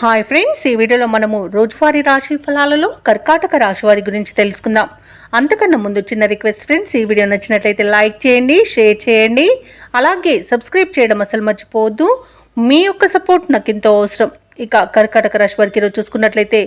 Hi friends, ఈ వీడియోలో మనము రోజువారీ రాశి ఫలాలలో కర్కాటక రాశి వారి గురించి తెలుసుకుందాం. అంతకన్నా ముందు చిన్న రిక్వెస్ట్ ఫ్రెండ్స్, ఈ వీడియో నచ్చినట్లయితే లైక్ చేయండి, షేర్ చేయండి, అలాగే సబ్స్క్రైబ్ చేయడం అసలు మర్చిపోవద్దు. మీ యొక్క సపోర్ట్ నాకు ఎంతో అవసరం. ఇక కర్కాటక రాశి వారికి ఈరోజు చూసుకున్నట్లయితే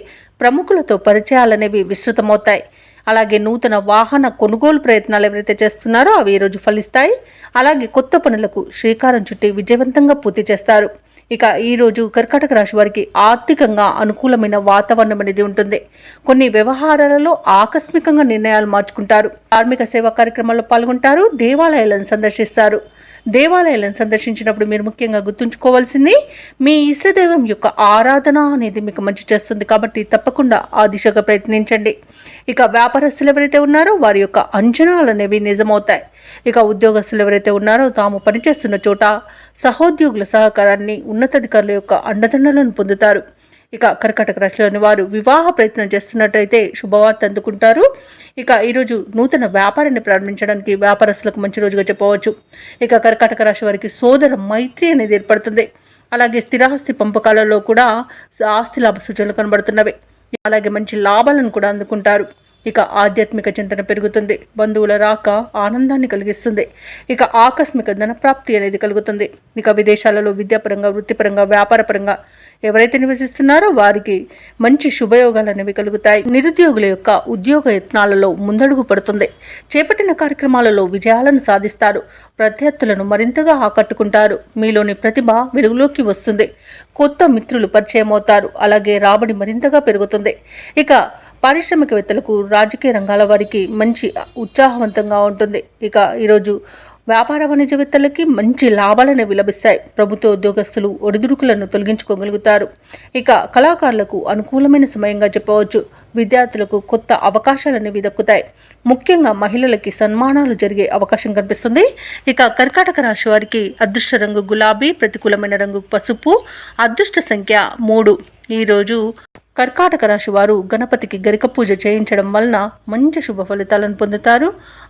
ప్రముఖులతో పరిచయాలు అనేవి విస్తృతమవుతాయి. అలాగే నూతన వాహన కొనుగోలు ప్రయత్నాలు ఎవరైతే చేస్తున్నారో అవి ఈరోజు ఫలిస్తాయి. అలాగే కొత్త పనులకు శ్రీకారం చుట్టి విజయవంతంగా పూర్తి చేస్తారు. ఇక ఈరోజు కర్కాటక రాశి వారికి ఆర్థికంగా అనుకూలమైన వాతావరణం అనేది ఉంటుంది. కొన్ని వ్యవహారాలలో ఆకస్మికంగా నిర్ణయాలు మార్చుకుంటారు. కార్మిక సేవా కార్యక్రమాల్లో పాల్గొంటారు. దేవాలయాలను సందర్శిస్తారు. దేవాలయాలను సందర్శించినప్పుడు మీరు ముఖ్యంగా గుర్తుంచుకోవాల్సింది మీ ఇష్టదైవం యొక్క ఆరాధన అనేది మీకు మంచి చేస్తుంది. కాబట్టి తప్పకుండా ఆ దిశగా ప్రయత్నించండి. ఇక వ్యాపారస్తులు ఎవరైతే ఉన్నారో వారి యొక్క అంచనాలు అనేవి నిజమవుతాయి. ఇక ఉద్యోగస్తులు ఎవరైతే ఉన్నారో తాము పనిచేస్తున్న చోట సహోద్యోగుల సహకారాన్ని, ఉన్నతాధికారుల యొక్క అండదండలను పొందుతారు. ఇక కర్కాటక రాశిలోని వారు వివాహ ప్రయత్నం చేస్తున్నట్టయితే శుభవార్త అందుకుంటారు. ఇక ఈరోజు నూతన వ్యాపారాన్ని ప్రారంభించడానికి వ్యాపారస్తులకు మంచి రోజుగా చెప్పవచ్చు. ఇక కర్కాటక రాశి వారికి సోదర మైత్రి అనేది ఏర్పడుతుంది. అలాగే స్థిరాస్తి పంపకాలలో కూడా ఆస్తి లాభ సూచనలు కనబడుతున్నవి. అలాగే మంచి లాభాలను కూడా అందుకుంటారు. ఇక ఆధ్యాత్మిక చింతన పెరుగుతుంది. బంధువుల రాక ఆనందాన్ని కలిగిస్తుంది. ఇక ఆకస్మిక ధనప్రాప్తి అనేది కలుగుతుంది. ఇక విదేశాలలో విద్యాపరంగా, వృత్తిపరంగా, వ్యాపారపరంగా ఎవరైతే నివసిస్తున్నారో వారికి మంచి శుభయోగాలు అనేవి కలుగుతాయి. నిరుద్యోగుల యొక్క ఉద్యోగ యత్నాలలో ముందడుగు పడుతుంది. చేపట్టిన కార్యక్రమాలలో విజయాలను సాధిస్తారు. ప్రత్యర్థులను మరింతగా ఆకట్టుకుంటారు. మీలోని ప్రతిభ వెలుగులోకి వస్తుంది. కొత్త మిత్రులు పరిచయం అవుతారు. అలాగే రాబడి మరింతగా పెరుగుతుంది. ఇక పారిశ్రామికవేత్తలకు, రాజకీయ రంగాల వారికి మంచి ఉత్సాహవంతంగా ఉంటుంది. ఇక ఈరోజు వ్యాపార వాణిజ్యవేత్తలకి మంచి లాభాలను విలభిస్తాయి. ప్రభుత్వ ఉద్యోగస్తులు ఒడిదుడుకులను తొలగించుకోగలుగుతారు. ఇక కళాకారులకు అనుకూలమైన సమయంగా చెప్పవచ్చు. విద్యార్థులకు కొత్త అవకాశాలు అనేవి దక్కుతాయి. ముఖ్యంగా మహిళలకి సన్మానాలు జరిగే అవకాశం కనిపిస్తుంది. ఇక కర్కాటక రాశి వారికి అదృష్ట రంగు గులాబీ, ప్రతికూలమైన రంగు పసుపు, అదృష్ట సంఖ్య 3. ఈరోజు కర్కాటక రాశి వారు గణపతికి గరిక పూజ చేయించడం వలన మంచి శుభ ఫలితాలను పొందుతారు.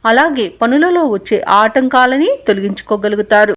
అలాగే పనులలో వచ్చే ఆటంకాలని తొలగించుకోగలుగుతారు.